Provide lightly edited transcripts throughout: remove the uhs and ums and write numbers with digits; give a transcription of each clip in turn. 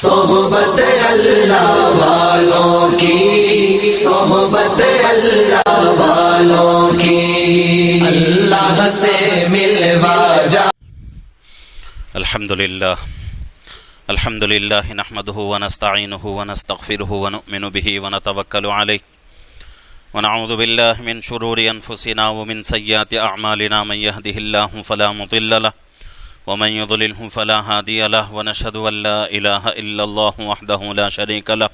صحبت اللہ والوں کی، صحبت اللہ والوں کی، اللہ سے ملوا جا۔ الحمدللہ نحمده ونستعینه ونستغفره ونؤمن به ونتوکل علیہ ونعوذ باللہ من شرور انفسنا ومن سیئات اعمالنا، من يهده الله فلا مضل له ومن يضلله فلا هادي له، ونشهد ان لا اله الا الله وحده لا شريك له،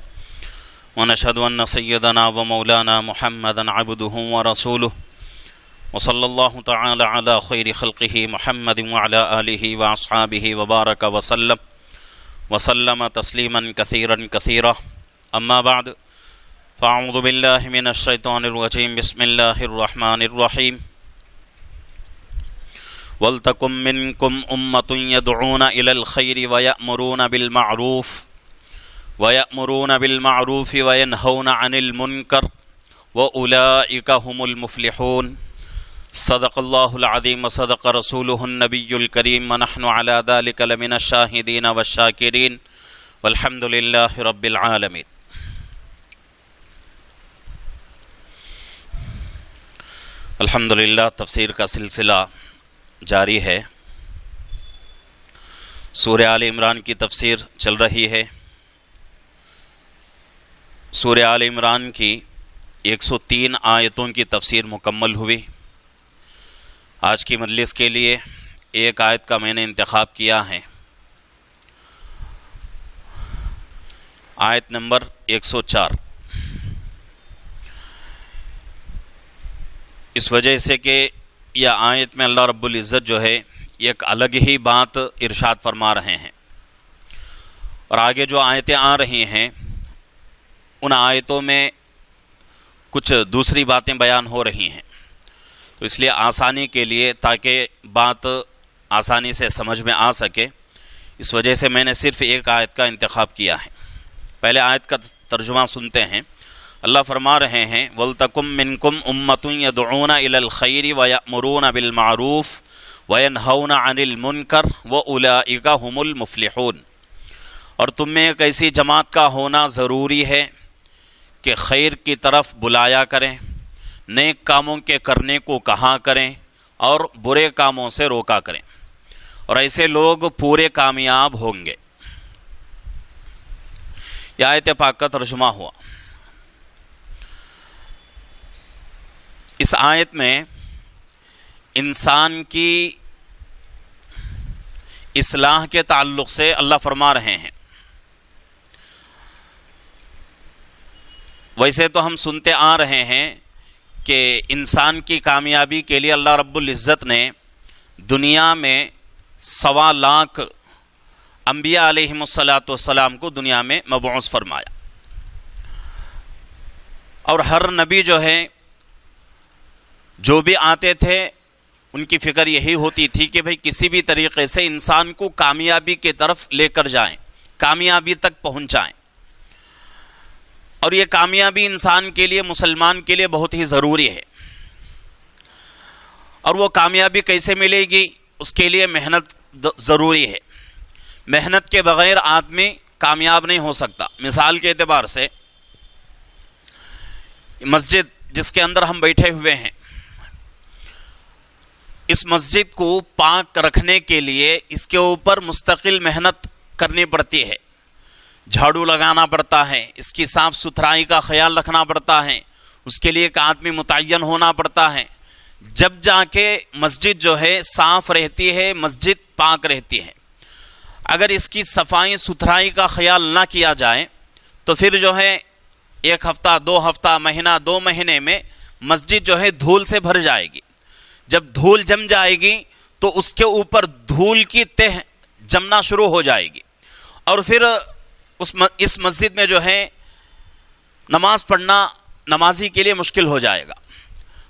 ونشهد ان سيدنا ومولانا محمدا عبده ورسوله، وصلى الله تعالى على خير خلقه محمد وعلى آله وأصحابه وبارك وسلم تسليما كثيرا كثيرا. أما بعد، فأعوذ بالله من الشيطان الرجيم. بسم الله الرحمن الرحيم. وَلْتَكُن مِّنكُمْ أُمَّةٌ يَدْعُونَ إِلَى الْخَيْرِ وَيَأْمُرُونَ بِالْمَعْرُوفِ وَيَنْهَوْنَ عَنِ الْمُنكَرِ وَأُولَئِكَ هُمُ الْمُفْلِحُونَ. صدق اللہ العظیم وصدق رسولہ النبی الکریم، ونحن علی ذلک لمن الشاہدین والشاکرین، والحمد للہ رب العالمین. الحمدللہ، تفسیر کا سلسلہ جاری ہے. سورہ آل عمران کی تفسیر چل رہی ہے. سورہ آل عمران کی 103 آیتوں کی تفسیر مکمل ہوئی. آج کی مجلس کے لیے ایک آیت کا میں نے انتخاب کیا ہے، آیت نمبر 104. اس وجہ سے کہ یہ آیت میں اللہ رب العزت جو ہے ایک الگ ہی بات ارشاد فرما رہے ہیں، اور آگے جو آیتیں آ رہی ہیں ان آیتوں میں کچھ دوسری باتیں بیان ہو رہی ہیں. تو اس لیے آسانی کے لیے، تاکہ بات آسانی سے سمجھ میں آ سکے، اس وجہ سے میں نے صرف ایک آیت کا انتخاب کیا ہے. پہلے آیت کا ترجمہ سنتے ہیں. اللہ فرما رہے ہیں، وَلْتَكُن مِّنكُمْ أُمَّةٌ يَدْعُونَ إِلَى الْخَيْرِ وَيَأْمُرُونَ بِالْمَعْرُوفِ وَيَنْهَوْنَ عَنِ الْمُنكَرِ وَأُولَئِكَ هُمُ الْمُفْلِحُونَ. اور تم میں ایک ایسی جماعت کا ہونا ضروری ہے کہ خیر کی طرف بلایا کریں، نیک کاموں کے کرنے کو کہا کریں، اور برے کاموں سے روکا کریں، اور ایسے لوگ پورے کامیاب ہوں گے. یہ آیت پاک کا ترجمہ ہوا. اس آیت میں انسان کی اصلاح کے تعلق سے اللہ فرما رہے ہیں. ویسے تو ہم سنتے آ رہے ہیں کہ انسان کی کامیابی کے لیے اللہ رب العزت نے دنیا میں 1.25 لاکھ انبیاء علیہم الصلاۃ کو دنیا میں مبعوث فرمایا، اور ہر نبی جو ہے، جو بھی آتے تھے، ان کی فکر یہی ہوتی تھی کہ بھئی کسی بھی طریقے سے انسان کو کامیابی کی طرف لے کر جائیں، کامیابی تک پہنچائیں. اور یہ کامیابی انسان کے لیے، مسلمان کے لیے بہت ہی ضروری ہے. اور وہ کامیابی کیسے ملے گی؟ اس کے لیے محنت ضروری ہے. محنت کے بغیر آدمی کامیاب نہیں ہو سکتا. مثال کے اعتبار سے مسجد جس کے اندر ہم بیٹھے ہوئے ہیں، اس مسجد کو پاک رکھنے کے لیے اس کے اوپر مستقل محنت کرنی پڑتی ہے. جھاڑو لگانا پڑتا ہے، اس کی صاف ستھرائی کا خیال رکھنا پڑتا ہے، اس کے لیے ایک آدمی متعین ہونا پڑتا ہے. جب جا کے مسجد جو ہے صاف رہتی ہے، مسجد پاک رہتی ہے. اگر اس کی صفائی ستھرائی کا خیال نہ کیا جائے تو پھر جو ہے 1 ہفتہ 2 ہفتہ، مہینہ 2 مہینے میں مسجد جو ہے دھول سے بھر جائے گی. جب دھول جم جائے گی تو اس کے اوپر دھول کی تہ جمنا شروع ہو جائے گی، اور پھر اس مسجد میں جو ہے نماز پڑھنا نمازی کے لیے مشکل ہو جائے گا.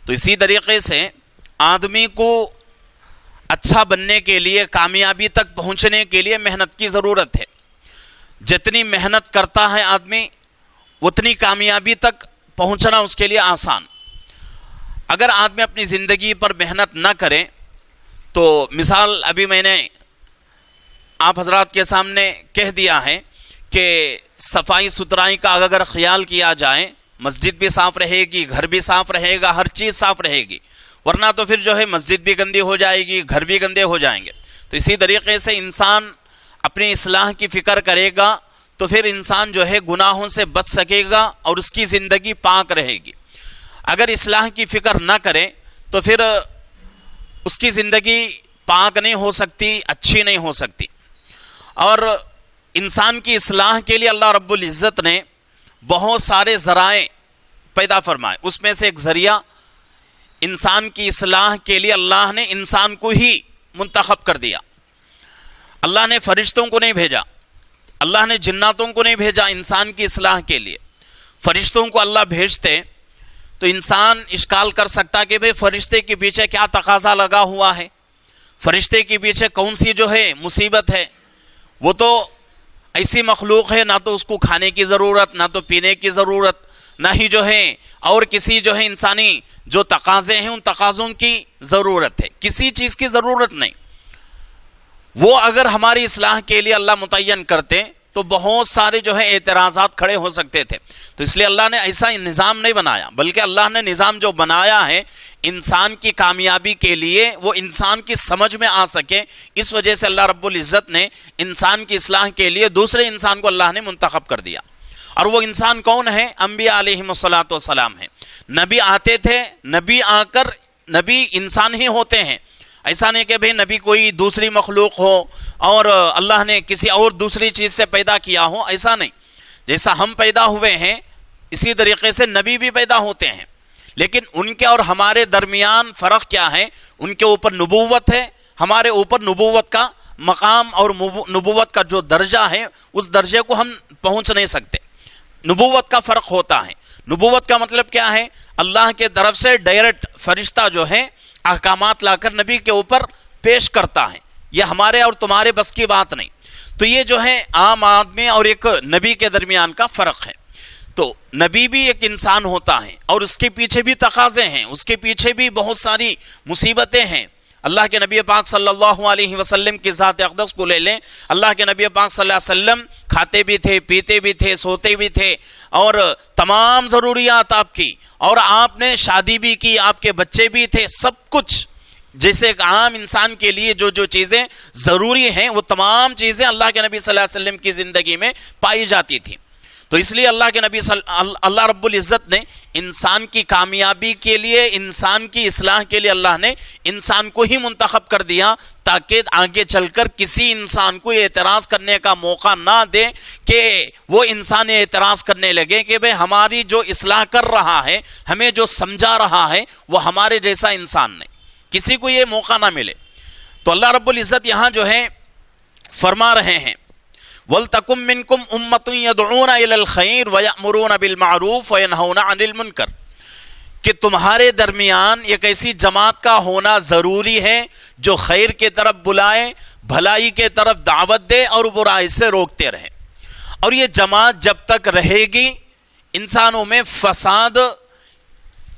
تو اسی طریقے سے آدمی کو اچھا بننے کے لیے، کامیابی تک پہنچنے کے لیے محنت کی ضرورت ہے. جتنی محنت کرتا ہے آدمی، اتنی کامیابی تک پہنچنا اس کے لیے آسان. اگر آدمی اپنی زندگی پر محنت نہ کرے تو مثال ابھی میں نے آپ حضرات کے سامنے کہہ دیا ہے کہ صفائی ستھرائی کا اگر خیال کیا جائے، مسجد بھی صاف رہے گی، گھر بھی صاف رہے گا، ہر چیز صاف رہے گی، ورنہ تو پھر جو ہے مسجد بھی گندی ہو جائے گی، گھر بھی گندے ہو جائیں گے۔ تو اسی طریقے سے انسان اپنی اصلاح کی فکر کرے گا تو پھر انسان جو ہے گناہوں سے بچ سکے گا اور اس کی زندگی پاک رہے گی۔ اگر اصلاح کی فکر نہ کرے تو پھر اس کی زندگی پاک نہیں ہو سکتی، اچھی نہیں ہو سکتی۔ اور انسان کی اصلاح کے لیے اللہ رب العزت نے بہت سارے ذرائع پیدا فرمائے، اس میں سے ایک ذریعہ انسان کی اصلاح کے لیے اللہ نے انسان کو ہی منتخب کر دیا۔ اللہ نے فرشتوں کو نہیں بھیجا، اللہ نے جناتوں کو نہیں بھیجا انسان کی اصلاح کے لیے۔ فرشتوں کو اللہ بھیجتے تو انسان اشکال کر سکتا کہ بھئی فرشتے کے پیچھے کیا تقاضا لگا ہوا ہے، فرشتے کے پیچھے کون سی جو ہے مصیبت ہے۔ وہ تو ایسی مخلوق ہے، نہ تو اس کو کھانے کی ضرورت، نہ تو پینے کی ضرورت، نہ ہی جو ہے اور کسی جو ہے انسانی جو تقاضے ہیں ان تقاضوں کی ضرورت ہے، کسی چیز کی ضرورت نہیں۔ وہ اگر ہماری اصلاح کے لیے اللہ متعین کرتے تو بہت سارے جو ہے اعتراضات کھڑے ہو سکتے تھے۔ تو اس لیے اللہ نے ایسا نظام نہیں بنایا، بلکہ اللہ نے نظام جو بنایا ہے انسان کی کامیابی کے لیے، وہ انسان کی سمجھ میں آ سکے، اس وجہ سے اللہ رب العزت نے انسان کی اصلاح کے لیے دوسرے انسان کو اللہ نے منتخب کر دیا۔ اور وہ انسان کون ہے؟ انبیاء علیہم الصلاۃ والسلام ہیں۔ نبی آتے تھے، نبی آ کر نبی انسان ہی ہوتے ہیں، ایسا نہیں کہ بھئی نبی کوئی دوسری مخلوق ہو اور اللہ نے کسی اور دوسری چیز سے پیدا کیا ہو، ایسا نہیں۔ جیسا ہم پیدا ہوئے ہیں اسی طریقے سے نبی بھی پیدا ہوتے ہیں، لیکن ان کے اور ہمارے درمیان فرق کیا ہے؟ ان کے اوپر نبوت ہے، ہمارے اوپر نبوت کا مقام اور نبوت کا جو درجہ ہے اس درجے کو ہم پہنچ نہیں سکتے۔ نبوت کا فرق ہوتا ہے۔ نبوت کا مطلب کیا ہے؟ اللہ کے طرف سے ڈائریکٹ فرشتہ جو ہے احکامات لا کر نبی کے اوپر پیش کرتا ہے، یہ ہمارے اور تمہارے بس کی بات نہیں۔ تو یہ جو ہے عام آدمی اور ایک نبی کے درمیان کا فرق ہے۔ تو نبی بھی ایک انسان ہوتا ہے اور اس کے پیچھے بھی تقاضے ہیں، اس کے پیچھے بھی بہت ساری مصیبتیں ہیں۔ اللہ کے نبی پاک صلی اللہ علیہ وسلم کی ذات اقدس کو لے لیں، اللہ کے نبی پاک صلی اللہ علیہ وسلم کھاتے بھی تھے، پیتے بھی تھے، سوتے بھی تھے اور تمام ضروریات آپ کی، اور آپ نے شادی بھی کی، آپ کے بچے بھی تھے، سب کچھ جیسے ایک عام انسان کے لیے جو چیزیں ضروری ہیں وہ تمام چیزیں اللہ کے نبی صلی اللہ علیہ وسلم کی زندگی میں پائی جاتی تھیں۔ تو اس لیے اللہ رب العزت نے انسان کی کامیابی کے لیے، انسان کی اصلاح کے لیے اللہ نے انسان کو ہی منتخب کر دیا، تاکہ آگے چل کر کسی انسان کو اعتراض کرنے کا موقع نہ دے کہ وہ انسان اعتراض کرنے لگے کہ بھئی ہماری جو اصلاح کر رہا ہے، ہمیں جو سمجھا رہا ہے، وہ ہمارے جیسا انسان نہیں، کسی کو یہ موقع نہ ملے۔ تو اللہ رب العزت یہاں جو ہے فرما رہے ہیں وَلْتَكُمْ مِنْكُمْ أُمَّةٌ يَدْعُونَ إِلَى الْخَيْرِ وَيَأْمُرُونَ بِالْمَعْرُوفِ وَيَنْهَوْنَ عَنِ الْمُنْكَرِ، کہ تمہارے درمیان ایک ایسی جماعت کا ہونا ضروری ہے جو خیر کے طرف بلائے، بھلائی کے طرف دعوت دے اور برائی سے روکتے رہے۔ اور یہ جماعت جب تک رہے گی انسانوں میں فساد،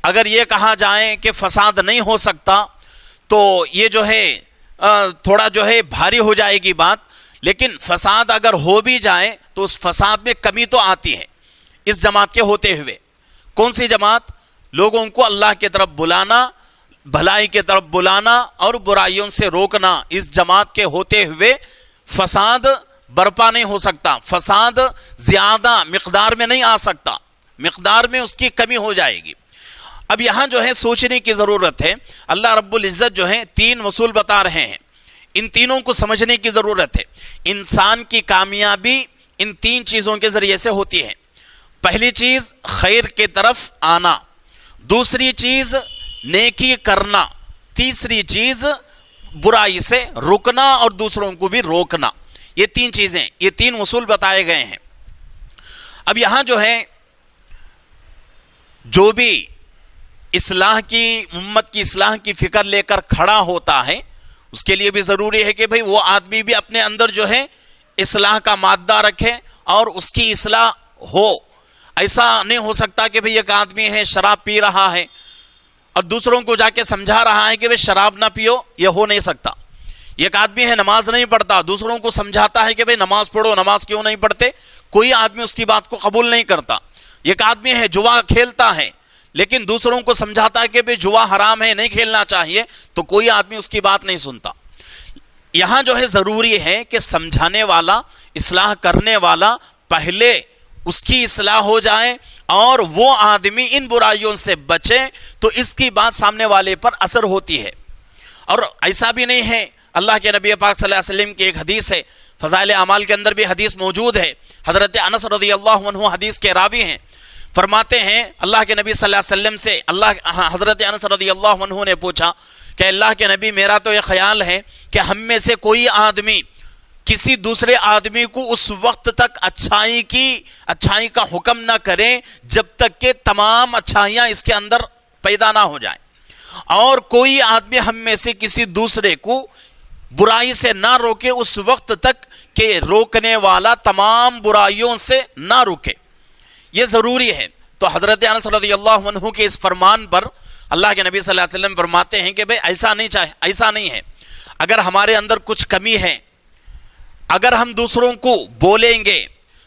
اگر یہ کہا جائے کہ فساد نہیں ہو سکتا تو یہ جو ہے تھوڑا جو ہے بھاری ہو جائے گی بات، لیکن فساد اگر ہو بھی جائے تو اس فساد میں کمی تو آتی ہے اس جماعت کے ہوتے ہوئے۔ کون سی جماعت؟ لوگوں کو اللہ کی طرف بلانا، بھلائی کی طرف بلانا اور برائیوں سے روکنا۔ اس جماعت کے ہوتے ہوئے فساد برپا نہیں ہو سکتا، فساد زیادہ مقدار میں نہیں آ سکتا، مقدار میں اس کی کمی ہو جائے گی۔ اب یہاں جو ہے سوچنے کی ضرورت ہے، اللہ رب العزت جو ہے 3 اصول بتا رہے ہیں، ان تینوں کو سمجھنے کی ضرورت ہے۔ انسان کی کامیابی ان 3 چیزوں کے ذریعے سے ہوتی ہے۔ پہلی چیز خیر کی طرف آنا، دوسری چیز نیکی کرنا، تیسری چیز برائی سے رکنا اور دوسروں کو بھی روکنا۔ یہ 3 چیزیں، یہ 3 اصول بتائے گئے ہیں۔ اب یہاں جو ہے جو بھی اصلاح کی، امت کی اصلاح کی فکر لے کر کھڑا ہوتا ہے، اس کے لیے بھی ضروری ہے کہ بھئی وہ آدمی بھی اپنے اندر جو ہے اصلاح کا مادہ رکھے اور اس کی اصلاح ہو۔ ایسا نہیں ہو سکتا کہ بھئی ایک آدمی ہے شراب پی رہا ہے اور دوسروں کو جا کے سمجھا رہا ہے کہ بھئی شراب نہ پیو، یہ ہو نہیں سکتا۔ ایک آدمی ہے نماز نہیں پڑھتا، دوسروں کو سمجھاتا ہے کہ بھئی نماز پڑھو، نماز کیوں نہیں پڑھتے؟ کوئی آدمی اس کی بات کو قبول نہیں کرتا. ایک آدمی ہے جوا کھیلتا ہے لیکن دوسروں کو سمجھاتا ہے کہ بھئی جوا حرام ہے, نہیں کھیلنا چاہیے, تو کوئی آدمی اس کی بات نہیں سنتا. یہاں جو ہے ضروری ہے کہ سمجھانے والا, اصلاح کرنے والا, پہلے اس کی اصلاح ہو جائے اور وہ آدمی ان برائیوں سے بچے تو اس کی بات سامنے والے پر اثر ہوتی ہے. اور ایسا بھی نہیں ہے, اللہ کے نبی پاک صلی اللہ علیہ وسلم کی ایک حدیث ہے, فضائل اعمال کے اندر بھی حدیث موجود ہے. حضرت انس رضی اللہ عنہ حدیث کے راوی ہیں, فرماتے ہیں اللہ کے نبی صلی اللہ علیہ وسلم سے حضرت انس رضی اللہ عنہ نے پوچھا کہ اللہ کے نبی, میرا تو یہ خیال ہے کہ ہم میں سے کوئی آدمی کسی دوسرے آدمی کو اس وقت تک اچھائی کا حکم نہ کرے جب تک کہ تمام اچھائیاں اس کے اندر پیدا نہ ہو جائیں, اور کوئی آدمی ہم میں سے کسی دوسرے کو برائی سے نہ روکے اس وقت تک کہ روکنے والا تمام برائیوں سے نہ روکے. یہ ضروری ہے. تو حضرت انس رضی اللہ عنہ کے اس فرمان پر اللہ کے نبی صلی اللہ علیہ وسلم فرماتے ہیں کہ بھئی ایسا نہیں ہے. اگر ہمارے اندر کچھ کمی ہے, اگر ہم دوسروں کو بولیں گے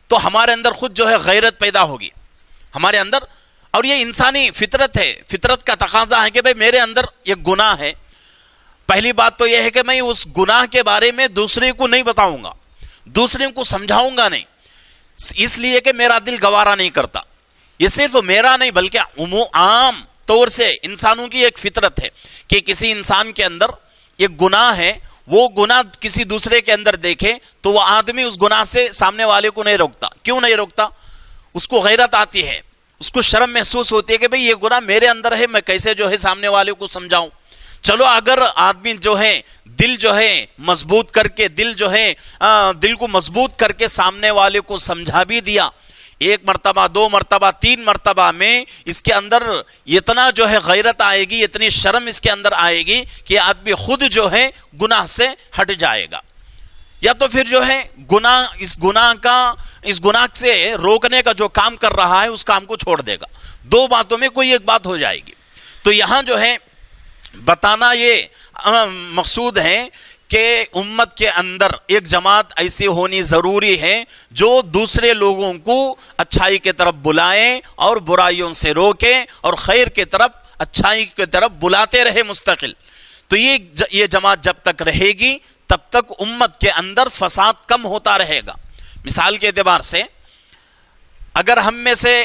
تو ہمارے اندر خود جو ہے غیرت پیدا ہوگی ہمارے اندر, اور یہ انسانی فطرت ہے, فطرت کا تقاضا ہے کہ بھئی میرے اندر یہ گناہ ہے. پہلی بات تو یہ ہے کہ میں اس گناہ کے بارے میں دوسرے کو نہیں بتاؤں گا, دوسرے کو سمجھاؤں گا نہیں, اس لیے کہ میرا دل گوارا نہیں کرتا. یہ صرف میرا نہیں بلکہ عام طور سے انسانوں کی ایک فطرت ہے کہ کسی انسان کے اندر ایک گناہ ہے, وہ گناہ کسی دوسرے کے اندر دیکھے تو وہ آدمی اس گناہ سے سامنے والے کو نہیں روکتا. کیوں نہیں روکتا؟ اس کو غیرت آتی ہے, اس کو شرم محسوس ہوتی ہے کہ بھئی یہ گناہ میرے اندر ہے, میں کیسے جو ہے سامنے والے کو سمجھاؤں. چلو اگر آدمی جو ہے دل جو ہے مضبوط کر کے دل کو مضبوط کر کے سامنے والے کو سمجھا بھی دیا, ایک مرتبہ, دو مرتبہ, تین مرتبہ میں اس کے اندر اتنا جو ہے غیرت آئے گی, اتنی شرم اس کے اندر آئے گی کہ آدمی خود جو ہے گناہ سے ہٹ جائے گا. یا تو پھر جو ہے اس گناہ سے روکنے کا جو کام کر رہا ہے اس کام کو چھوڑ دے گا. دو باتوں میں کوئی ایک بات ہو جائے گی. تو یہاں جو ہے بتانا یہ مقصود ہے کہ امت کے اندر ایک جماعت ایسی ہونی ضروری ہے جو دوسرے لوگوں کو اچھائی کی طرف بلائے اور برائیوں سے روکے اور خیر کی طرف, اچھائی کی طرف بلاتے رہے مستقل. تو یہ جماعت جب تک رہے گی تب تک امت کے اندر فساد کم ہوتا رہے گا. مثال کے اعتبار سے اگر ہم میں سے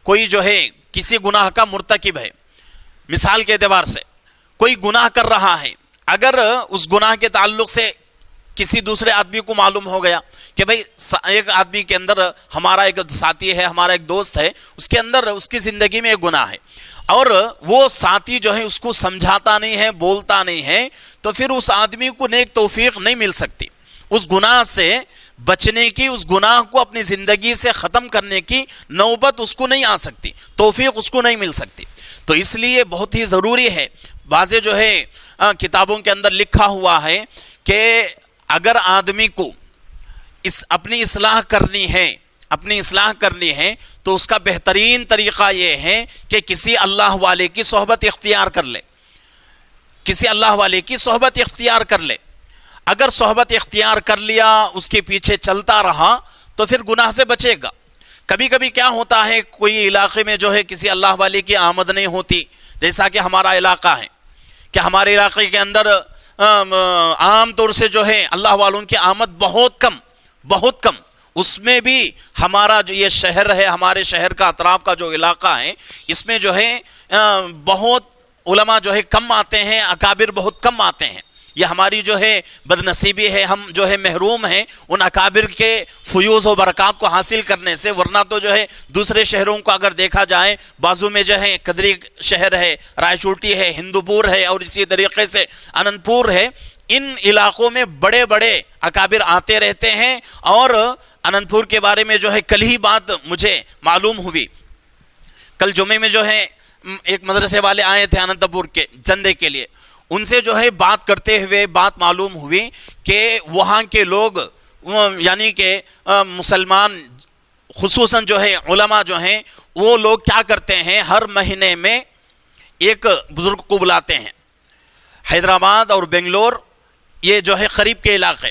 کوئی جو ہے کسی گناہ کا مرتکب ہے, مثال کے اعتبار سے کوئی گناہ کر رہا ہے, اگر اس گناہ کے تعلق سے کسی دوسرے آدمی کو معلوم ہو گیا کہ بھئی ایک آدمی کے اندر, ہمارا ایک ساتھی ہے, ہمارا ایک دوست ہے, اس کے اندر اس کی زندگی میں ایک گناہ ہے اور وہ ساتھی جو ہے اس کو سمجھاتا نہیں ہے, بولتا نہیں ہے, تو پھر اس آدمی کو نیک توفیق نہیں مل سکتی. اس گناہ سے بچنے کی, اس گناہ کو اپنی زندگی سے ختم کرنے کی نوبت اس کو نہیں آ سکتی, توفیق اس کو نہیں مل سکتی. تو اس لیے بہت ہی ضروری ہے. بعض جو ہے کتابوں کے اندر لکھا ہوا ہے کہ اگر آدمی کو اپنی اصلاح کرنی ہے تو اس کا بہترین طریقہ یہ ہے کہ کسی اللہ والے کی صحبت اختیار کر لے, کسی اللہ والے کی صحبت اختیار کر لے. اگر صحبت اختیار کر لیا, اس کے پیچھے چلتا رہا تو پھر گناہ سے بچے گا. کبھی کبھی کیا ہوتا ہے, کوئی علاقے میں جو ہے کسی اللہ والے کی آمد نہیں ہوتی, جیسا کہ ہمارا علاقہ ہے کہ ہمارے علاقے کے اندر عام طور سے جو ہے اللہ والوں کی آمد بہت کم. اس میں بھی ہمارا جو یہ شہر ہے, ہمارے شہر کا اطراف کا جو علاقہ ہے, اس میں جو ہے بہت علماء جو ہے کم آتے ہیں, اکابر بہت کم آتے ہیں. یہ ہماری جو ہے بدنصیبی ہے, ہم جو ہے محروم ہیں ان اکابر کے فیوز و برکات کو حاصل کرنے سے. ورنہ تو جو ہے دوسرے شہروں کو اگر دیکھا جائے, بازو میں جو ہے قدری شہر ہے, رائے چوٹی ہے, ہندو پور ہے اور اسی طریقے سے اننت پور ہے, ان علاقوں میں بڑے بڑے اکابر آتے رہتے ہیں. اور اننت پور کے بارے میں جو ہے کل ہی بات مجھے معلوم ہوئی. کل جمعے میں جو ہے ایک مدرسے والے آئے تھے اننت پور کے چندے کے لیے. ان سے جو ہے بات کرتے ہوئے بات معلوم ہوئی کہ وہاں کے لوگ یعنی کہ مسلمان خصوصاً جو ہے علماء جو ہیں وہ لوگ کیا کرتے ہیں, ہر مہینے میں ایک بزرگ کو بلاتے ہیں. حیدرآباد اور بنگلور یہ جو ہے قریب کے علاقے,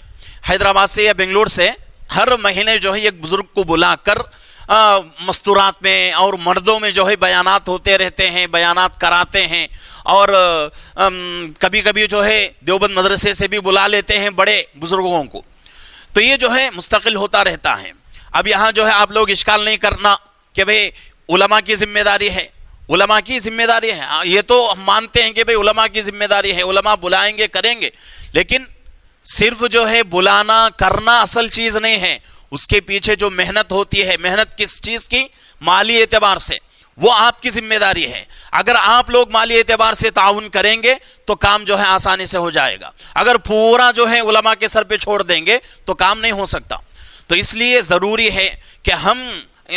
حیدرآباد سے یا بنگلور سے ہر مہینے جو ہے ایک بزرگ کو بلا کر مستورات میں اور مردوں میں جو ہے بیانات ہوتے رہتے ہیں، بیانات کراتے ہیں، اور کبھی کبھی جو ہے دیوبند مدرسے سے بھی بلا لیتے ہیں بڑے بزرگوں کو، تو یہ جو ہے مستقل ہوتا رہتا ہے۔ اب یہاں جو ہے آپ لوگ اشکال نہیں کرنا کہ بھئی علماء کی ذمہ داری ہے، علماء کی ذمہ داری ہے، یہ تو ہم مانتے ہیں کہ بھئی علماء کی ذمہ داری ہے، علماء بلائیں گے کریں گے، لیکن صرف جو ہے بلانا کرنا اصل چیز نہیں ہے، اس کے پیچھے جو محنت ہوتی ہے، محنت کس چیز کی؟ مالی اعتبار سے، وہ آپ کی ذمہ داری ہے۔ اگر آپ لوگ مالی اعتبار سے تعاون کریں گے تو کام جو ہے آسانی سے ہو جائے گا، اگر پورا جو ہے علماء کے سر پہ چھوڑ دیں گے تو کام نہیں ہو سکتا۔ تو اس لیے ضروری ہے کہ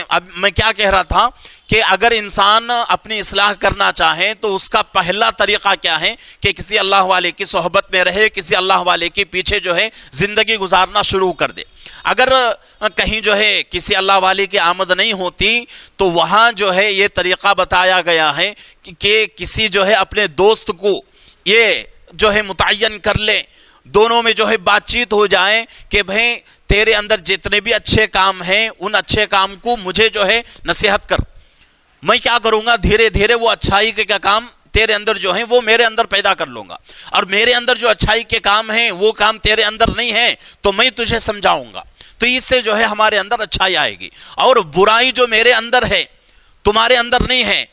اب میں کیا کہہ رہا تھا کہ اگر انسان اپنی اصلاح کرنا چاہے تو اس کا پہلا طریقہ کیا ہے کہ کسی اللہ والے کی صحبت میں رہے، کسی اللہ والے کے پیچھے جو ہے زندگی گزارنا شروع کر دے۔ اگر کہیں جو ہے کسی اللہ والے کی آمد نہیں ہوتی تو وہاں جو ہے یہ طریقہ بتایا گیا ہے کہ کسی جو ہے اپنے دوست کو یہ جو ہے متعین کر لے، دونوں میں جو ہے بات چیت ہو جائے کہ بھئی تیرے اندر جتنے بھی اچھے کام ہیں ان اچھے کام کو مجھے جو ہے نصیحت کر، میں کیا کروں گا دھیرے دھیرے وہ اچھائی کے کام تیرے اندر جو ہیں وہ میرے اندر پیدا کر لوں گا، اور میرے اندر جو اچھائی کے کام ہیں وہ کام تیرے اندر نہیں ہے تو میں تجھے سمجھاؤں گا، تو اس سے جو ہے ہمارے اندر اچھائی آئے گی۔ اور برائی جو میرے اندر ہے تمہارے اندر نہیں ہے،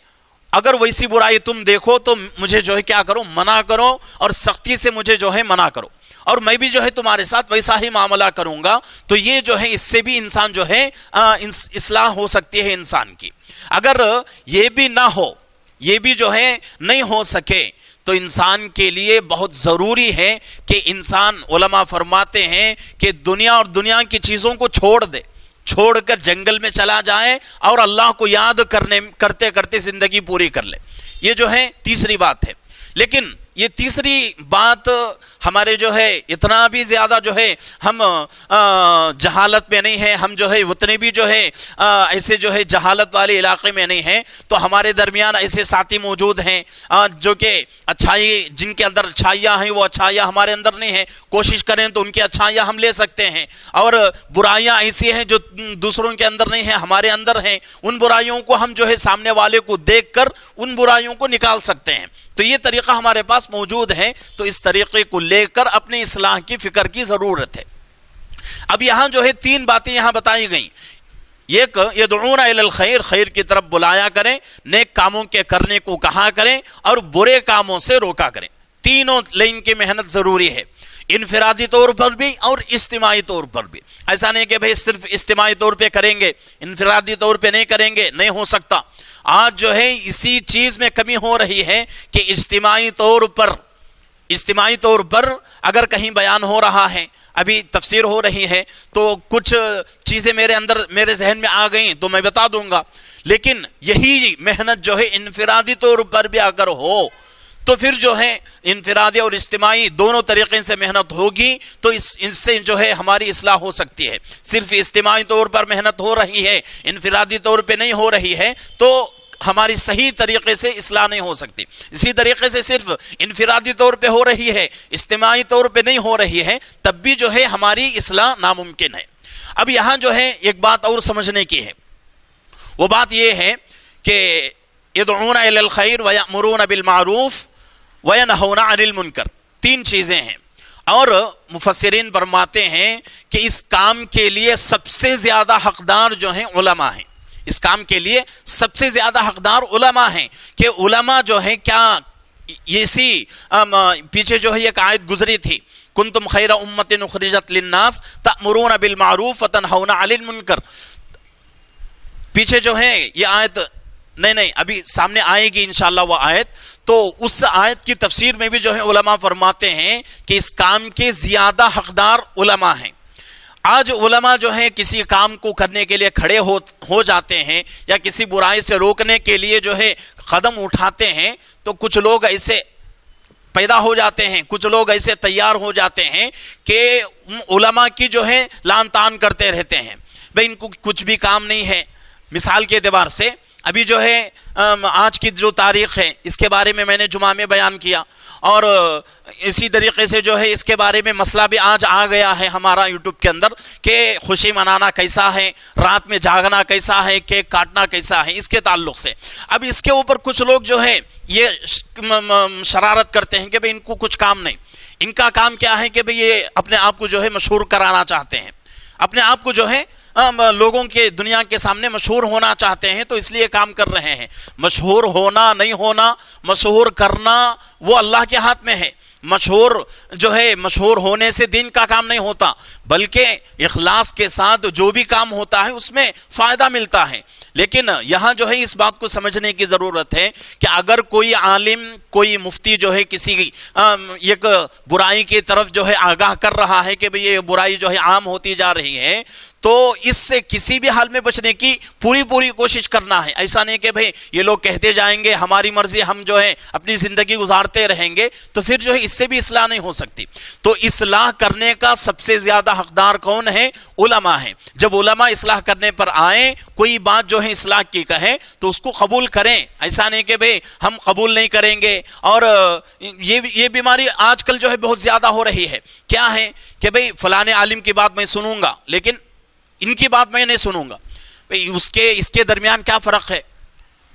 اگر ویسی برائی تم دیکھو تو مجھے جو ہے کیا کرو، منع کرو، اور سختی سے مجھے جو ہے منع کرو، اور میں بھی جو ہے تمہارے ساتھ ویسا ہی معاملہ کروں گا۔ تو یہ جو ہے اس سے بھی انسان جو ہے اصلاح ہو سکتی ہے انسان کی۔ اگر یہ بھی نہ ہو، یہ بھی جو ہے نہیں ہو سکے تو انسان کے لیے بہت ضروری ہے کہ انسان، علماء فرماتے ہیں کہ دنیا اور دنیا کی چیزوں کو چھوڑ دے، چھوڑ کر جنگل میں چلا جائے اور اللہ کو یاد کرتے کرتے زندگی پوری کر لے۔ یہ جو ہے تیسری بات ہے۔ لیکن یہ تیسری بات ہمارے جو ہے اتنا بھی زیادہ جو ہے ہم جہالت میں نہیں ہے، ہم جو ہے اتنے بھی جو ہے ایسے جو ہے جہالت والے علاقے میں نہیں ہیں، تو ہمارے درمیان ایسے ساتھی موجود ہیں جو کہ اچھائی، جن کے اندر اچھائیاں ہیں وہ اچھائیاں ہمارے اندر نہیں ہیں، کوشش کریں تو ان کی اچھائیاں ہم لے سکتے ہیں، اور برائیاں ایسی ہیں جو دوسروں کے اندر نہیں ہیں ہمارے اندر ہیں، ان برائیوں کو ہم جو ہے سامنے والے کو دیکھ کر ان برائیوں کو نکال سکتے ہیں۔ تو یہ طریقہ ہمارے پاس موجود ہے، تو اس طریقے کو لے کر اپنی اصلاح کی فکر کی ضرورت ہے۔ اب یہاں جو ہے تین باتیں یہاں بتائی گئیں، ایک یدعون الی الخیر، خیر کی طرف بلایا کریں، نیک کاموں کے کرنے کو کہا کریں، اور برے کاموں سے روکا کریں۔ تینوں لائن کی محنت ضروری ہے، انفرادی طور پر بھی اور اجتماعی طور پر بھی۔ ایسا نہیں کہ بھئی صرف اجتماعی طور پہ کریں گے، انفرادی طور پہ نہیں کریں گے، نہیں ہو سکتا۔ آج جو ہے اسی چیز میں کمی ہو رہی ہے کہ اجتماعی طور پر اگر کہیں بیان ہو رہا ہے، ابھی تفسیر ہو رہی ہے تو کچھ چیزیں میرے ذہن میں آ گئیں تو میں بتا دوں گا، لیکن یہی محنت جو ہے انفرادی طور پر بھی اگر ہو تو پھر جو ہے انفرادی اور اجتماعی دونوں طریقے سے محنت ہوگی تو اس سے جو ہے ہماری اصلاح ہو سکتی ہے۔ صرف اجتماعی طور پر محنت ہو رہی ہے، انفرادی طور پہ نہیں ہو رہی ہے تو ہماری صحیح طریقے سے اصلاح نہیں ہو سکتی۔ اسی طریقے سے صرف انفرادی طور پہ ہو رہی ہے، اجتماعی طور پہ نہیں ہو رہی ہے، تب بھی جو ہے ہماری اصلاح ناممکن ہے۔ اب یہاں جو ہے ایک بات اور سمجھنے کی ہے، وہ بات یہ ہے کہ یدعون الی الخیر ویأمرون بالمعروف وینہون عن المنکر، تین چیزیں ہیں، اور مفسرین فرماتے ہیں کہ اس کام کے لیے سب سے زیادہ حقدار جو ہیں علماء ہیں، اس کام کے لیے سب سے زیادہ حقدار علماء ہیں، کہ علماء جو ہیں کیا اسی پیچھے جو ہے ایک آیت گزری تھی، کنتم خیر امت اخرجت للناس تأمرون بالمعروف وتنہون عن المنکر، پیچھے جو ہے یہ آیت نہیں ابھی سامنے آئے گی انشاءاللہ وہ آیت، تو اس آیت کی تفسیر میں بھی جو ہے علماء فرماتے ہیں کہ اس کام کے زیادہ حقدار علماء ہیں۔ آج علماء جو ہیں کسی کام کو کرنے کے لیے کھڑے ہو جاتے ہیں یا کسی برائی سے روکنے کے لیے جو ہے قدم اٹھاتے ہیں تو کچھ لوگ ایسے پیدا ہو جاتے ہیں، کچھ لوگ ایسے تیار ہو جاتے ہیں کہ علماء کی جو ہے لان تان کرتے رہتے ہیں، بھئی ان کو کچھ بھی کام نہیں ہے۔ مثال کے اعتبار سے ابھی جو ہے آج کی جو تاریخ ہے اس کے بارے میں نے جمعہ میں بیان کیا، اور اسی طریقے سے جو ہے اس کے بارے میں مسئلہ بھی آج آ گیا ہے ہمارا یوٹیوب کے اندر کہ خوشی منانا کیسا ہے، رات میں جاگنا کیسا ہے، کیک کاٹنا کیسا ہے، اس کے تعلق سے۔ اب اس کے اوپر کچھ لوگ جو ہے یہ شرارت کرتے ہیں کہ بھئی ان کو کچھ کام نہیں، ان کا کام کیا ہے کہ بھئی یہ اپنے آپ کو جو ہے مشہور کرانا چاہتے ہیں، اپنے آپ کو جو ہے لوگوں کے دنیا کے سامنے مشہور ہونا چاہتے ہیں، تو اس لیے کام کر رہے ہیں۔ مشہور ہونا نہیں ہونا، مشہور کرنا وہ اللہ کے ہاتھ میں ہے۔ مشہور جو ہے مشہور ہونے سے دین کا کام نہیں ہوتا، بلکہ اخلاص کے ساتھ جو بھی کام ہوتا ہے اس میں فائدہ ملتا ہے۔ لیکن یہاں جو ہے اس بات کو سمجھنے کی ضرورت ہے کہ اگر کوئی عالم، کوئی مفتی جو ہے کسی ایک برائی کی طرف جو ہے آگاہ کر رہا ہے کہ بھئی یہ برائی جو ہے عام ہوتی جا رہی ہے، تو اس سے کسی بھی حال میں بچنے کی پوری کوشش کرنا ہے۔ ایسا نہیں کہ بھئی یہ لوگ کہتے جائیں گے ہماری مرضی، ہم جو ہے اپنی زندگی گزارتے رہیں گے، تو پھر جو ہے اس سے بھی اصلاح نہیں ہو سکتی۔ تو اصلاح کرنے کا سب سے زیادہ حقدار کون ہے؟ علماء ہیں۔ جب علماء اصلاح کرنے پر آئیں، کوئی بات جو ہے اصلاح کی کہیں تو اس کو قبول کریں، ایسا نہیں کہ بھئی ہم قبول نہیں کریں گے۔ اور یہ بیماری آج کل جو ہے بہت زیادہ ہو رہی ہے۔ کیا ہے کہ بھئی فلانے عالم کی بات میں سنوں گا لیکن ان کی بات میں نہیں سنوں گا۔ اس کے درمیان کیا فرق ہے؟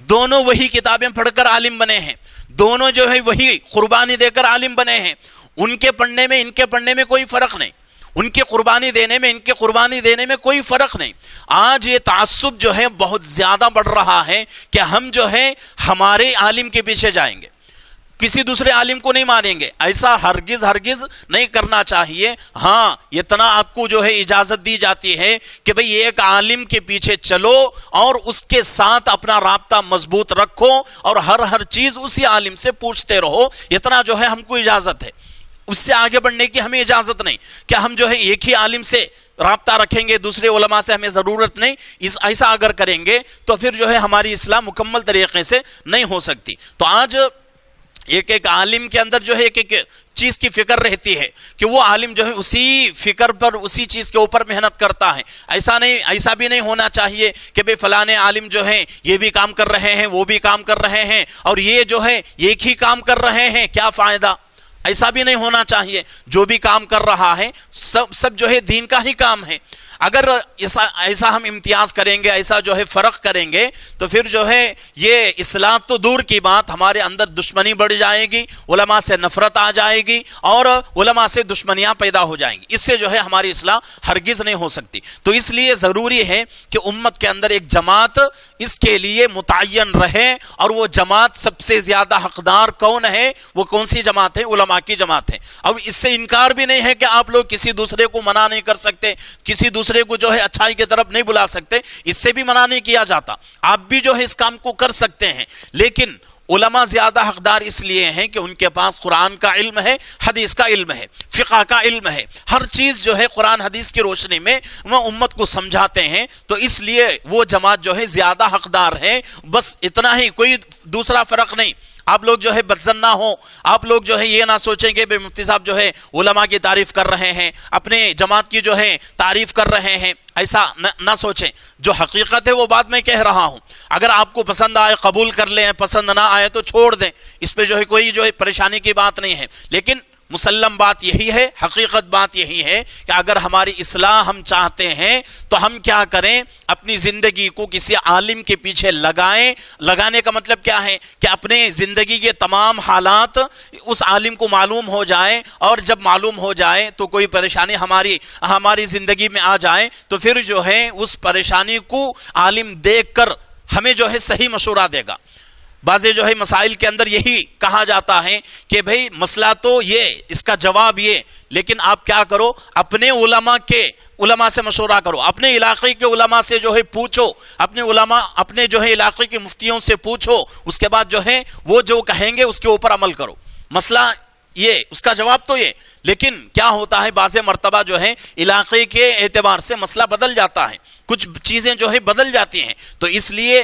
دونوں وہی کتابیں پڑھ کر عالم بنے ہیں، دونوں جو ہے وہی قربانی دے کر عالم بنے ہیں، ان کے پڑھنے میں ان کے پڑھنے میں کوئی فرق نہیں، ان کی قربانی دینے میں ان کے قربانی دینے میں کوئی فرق نہیں۔ آج یہ تعصب جو ہے بہت زیادہ بڑھ رہا ہے کہ ہم جو ہے ہمارے عالم کے پیچھے جائیں گے، کسی دوسرے عالم کو نہیں مانیں گے۔ ایسا ہرگز نہیں کرنا چاہیے۔ ہاں، اتنا آپ کو جو ہے اجازت دی جاتی ہے کہ بھئی ایک عالم کے پیچھے چلو اور اس کے ساتھ اپنا رابطہ مضبوط رکھو اور ہر چیز اسی عالم سے پوچھتے رہو، اتنا جو ہے ہم کو اجازت ہے۔ اس سے آگے بڑھنے کی ہمیں اجازت نہیں کہ ہم جو ہے ایک ہی عالم سے رابطہ رکھیں گے، دوسرے علماء سے ہمیں ضرورت نہیں۔ ایسا اگر کریں گے تو پھر جو ہے ہماری اصلاح مکمل طریقے سے نہیں ہو سکتی۔ تو آج ایک عالم کے اندر جو ہے ایک چیز کی فکر رہتی ہے کہ وہ عالم جو ہے اسی فکر پر، اسی چیز کے اوپر محنت کرتا ہے۔ ایسا بھی نہیں ہونا چاہیے کہ بھئی فلانے عالم جو ہیں یہ بھی کام کر رہے ہیں، وہ بھی کام کر رہے ہیں، اور یہ جو ہے ایک ہی کام کر رہے ہیں، کیا فائدہ؟ ایسا بھی نہیں ہونا چاہیے۔ جو بھی کام کر رہا ہے سب جو ہے دین کا ہی کام ہے۔ اگر ایسا ہم امتیاز کریں گے، ایسا جو ہے فرق کریں گے، تو پھر جو ہے یہ اصلاح تو دور کی بات، ہمارے اندر دشمنی بڑھ جائے گی، علماء سے نفرت آ جائے گی اور علماء سے دشمنیاں پیدا ہو جائیں گی۔ اس سے جو ہے ہماری اصلاح ہرگز نہیں ہو سکتی۔ تو اس لیے ضروری ہے کہ امت کے اندر ایک جماعت اس کے لیے متعین رہے، اور وہ جماعت سب سے زیادہ حقدار کون ہے؟ وہ کون سی جماعت ہے؟ علماء کی جماعت ہے۔ اب اس سے انکار بھی نہیں ہے کہ آپ لوگ کسی دوسرے کو منع نہیں کر سکتے، کسی دوسرے کو جو ہے اچھائی کی طرف نہیں بلا سکتے، اس سے بھی منع نہیں کیا جاتا۔ آپ بھی جو ہے اس کام کو کر سکتے ہیں، لیکن علماء زیادہ حقدار اس لیے ہیں کہ ان کے پاس قرآن کا علم ہے، حدیث کا علم ہے، فقہ کا علم ہے، ہر چیز جو ہے قرآن حدیث کی روشنی میں وہ امت کو سمجھاتے ہیں۔ تو اس لیے وہ جماعت جو ہے زیادہ حقدار ہے، بس اتنا ہی، کوئی دوسرا فرق نہیں۔ آپ لوگ جو ہے بدظن نہ ہو، آپ لوگ جو ہے یہ نہ سوچیں کہ بے مفتی صاحب جو ہے علماء کی تعریف کر رہے ہیں، اپنے جماعت کی جو ہے تعریف کر رہے ہیں، ایسا نہ سوچیں۔ جو حقیقت ہے وہ بات میں کہہ رہا ہوں، اگر آپ کو پسند آئے قبول کر لیں، پسند نہ آئے تو چھوڑ دیں، اس پہ جو ہے کوئی جو ہے پریشانی کی بات نہیں ہے۔ لیکن مسلم بات یہی ہے، حقیقت بات یہی ہے کہ اگر ہماری اصلاح ہم چاہتے ہیں تو ہم کیا کریں؟ اپنی زندگی کو کسی عالم کے پیچھے لگائیں۔ لگانے کا مطلب کیا ہے کہ اپنے زندگی کے تمام حالات اس عالم کو معلوم ہو جائیں، اور جب معلوم ہو جائے تو کوئی پریشانی ہماری زندگی میں آ جائے تو پھر جو ہے اس پریشانی کو عالم دیکھ کر ہمیں جو ہے صحیح مشورہ دے گا۔ بعضے جو ہے مسائل کے اندر یہی کہا جاتا ہے کہ بھئی مسئلہ تو یہ، اس کا جواب یہ، لیکن آپ کیا کرو؟ اپنے علماء سے مشورہ کرو، اپنے علاقے کے علماء سے جو ہے پوچھو، اپنے جو ہے علاقے کے مفتیوں سے پوچھو، اس کے بعد جو ہے وہ جو کہیں گے اس کے اوپر عمل کرو۔ مسئلہ یہ اس کا جواب تو یہ. لیکن کیا ہوتا ہے بعض مرتبہ جو ہے علاقے کے اعتبار سے مسئلہ بدل جاتا ہے, کچھ چیزیں جو ہے بدل جاتی ہیں, تو اس لیے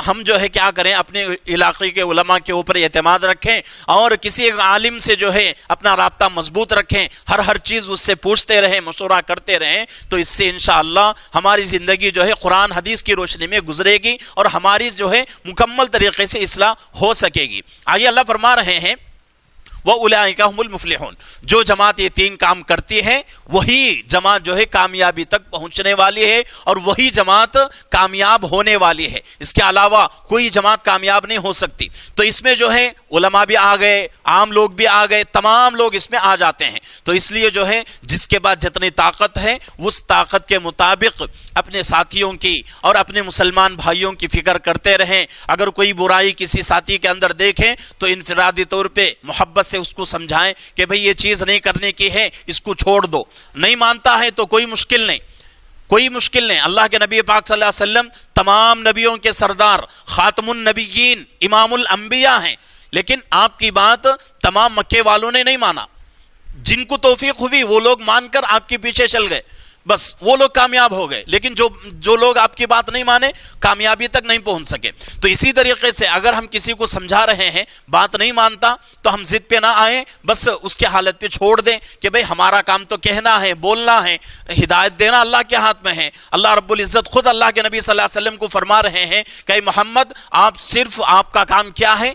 ہم جو ہے کیا کریں, اپنے علاقے کے علماء کے اوپر اعتماد رکھیں اور کسی ایک عالم سے جو ہے اپنا رابطہ مضبوط رکھیں, ہر چیز اس سے پوچھتے رہیں, مشورہ کرتے رہیں, تو اس سے انشاءاللہ ہماری زندگی جو ہے قرآن حدیث کی روشنی میں گزرے گی اور ہماری جو ہے مکمل طریقے سے اصلاح ہو سکے گی. آئیے اللہ فرما رہے ہیں وَأُولَٰئِكَ هُمُ الْمُفْلِحُونَ, جو جماعت یہ تین کام کرتی ہے وہی جماعت جو ہے کامیابی تک پہنچنے والی ہے اور وہی جماعت کامیاب ہونے والی ہے. اس کے علاوہ کوئی جماعت کامیاب نہیں ہو سکتی. تو اس میں جو ہے علماء بھی آ گئے, عام لوگ بھی آ گئے, تمام لوگ اس میں آ جاتے ہیں. تو اس لیے جو ہے جس کے بعد جتنی طاقت ہے اس طاقت کے مطابق اپنے ساتھیوں کی اور اپنے مسلمان بھائیوں کی فکر کرتے رہیں. اگر کوئی برائی کسی ساتھی کے اندر دیکھیں تو انفرادی طور پہ محبت سے اس کو سمجھائیں کہ بھئی یہ چیز نہیں کرنے کی ہے, اس کو چھوڑ دو. نہیں مانتا ہے تو کوئی مشکل نہیں, کوئی مشکل نہیں. اللہ کے نبی پاک صلی اللہ علیہ وسلم تمام نبیوں کے سردار, خاتم النبیین, امام الانبیاء ہیں, لیکن آپ کی بات تمام مکے والوں نے نہیں مانا. جن کو توفیق ہوئی وہ لوگ مان کر آپ کے پیچھے چل گئے, بس وہ لوگ کامیاب ہو گئے. لیکن جو لوگ آپ کی بات نہیں مانے کامیابی تک نہیں پہنچ سکے. تو اسی طریقے سے اگر ہم کسی کو سمجھا رہے ہیں بات نہیں مانتا تو ہم ضد پہ نہ آئیں, بس اس کے حالت پہ چھوڑ دیں کہ بھئی ہمارا کام تو کہنا ہے, بولنا ہے, ہدایت دینا اللہ کے ہاتھ میں ہے. اللہ رب العزت خود اللہ کے نبی صلی اللہ علیہ وسلم کو فرما رہے ہیں کہ اے محمد آپ صرف, آپ کا کام کیا ہے,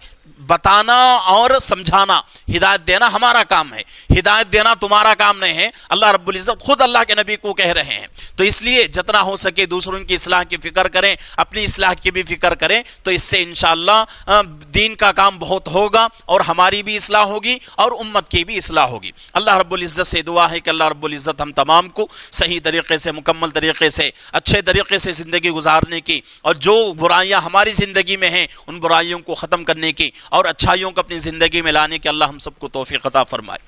بتانا اور سمجھانا, ہدایت دینا ہمارا کام ہے, ہدایت دینا تمہارا کام نہیں ہے. اللہ رب العزت خود اللہ کے نبی کو کہہ رہے ہیں. تو اس لیے جتنا ہو سکے دوسروں کی اصلاح کی فکر کریں, اپنی اصلاح کی بھی فکر کریں, تو اس سے انشاءاللہ دین کا کام بہت ہوگا اور ہماری بھی اصلاح ہوگی اور امت کی بھی اصلاح ہوگی. اللہ رب العزت سے دعا ہے کہ اللہ رب العزت ہم تمام کو صحیح طریقے سے, مکمل طریقے سے, اچھے طریقے سے زندگی گزارنے کی اور جو برائیاں ہماری زندگی میں ہیں ان برائیوں کو ختم کرنے کی اور اچھائیوں کو اپنی زندگی میں لانے کی اللہ ہم سب کو توفیق عطا فرمائے.